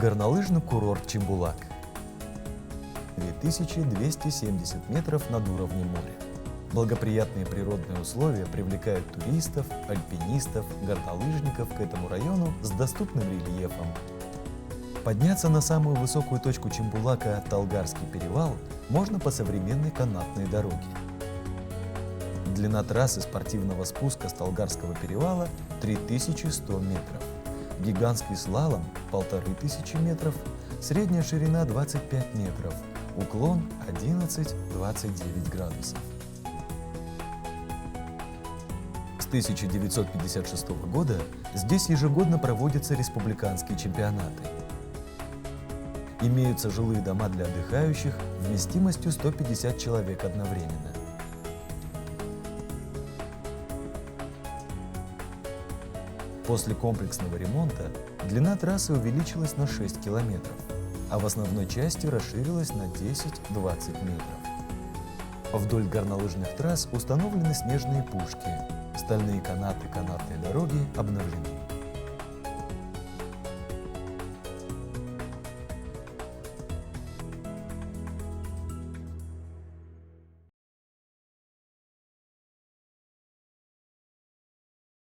Горнолыжный курорт Чимбулак. 2270 метров над уровнем моря. Благоприятные природные условия привлекают туристов, альпинистов, горнолыжников к этому району с доступным рельефом. Подняться на самую высокую точку Чимбулака, Талгарский перевал, можно по современной канатной дороге. Длина трассы спортивного спуска с Талгарского перевала 3100 метров. Гигантский слалом – 1500 метров, средняя ширина 25 метров, уклон 11-29 градусов. С 1956 года здесь ежегодно проводятся республиканские чемпионаты. Имеются жилые дома для отдыхающих вместимостью 150 человек одновременно. После комплексного ремонта длина трассы увеличилась на 6 километров, а в основной части расширилась на 10-20 метров. Вдоль горнолыжных трасс установлены снежные пушки, стальные канаты канатной дороги обновлены.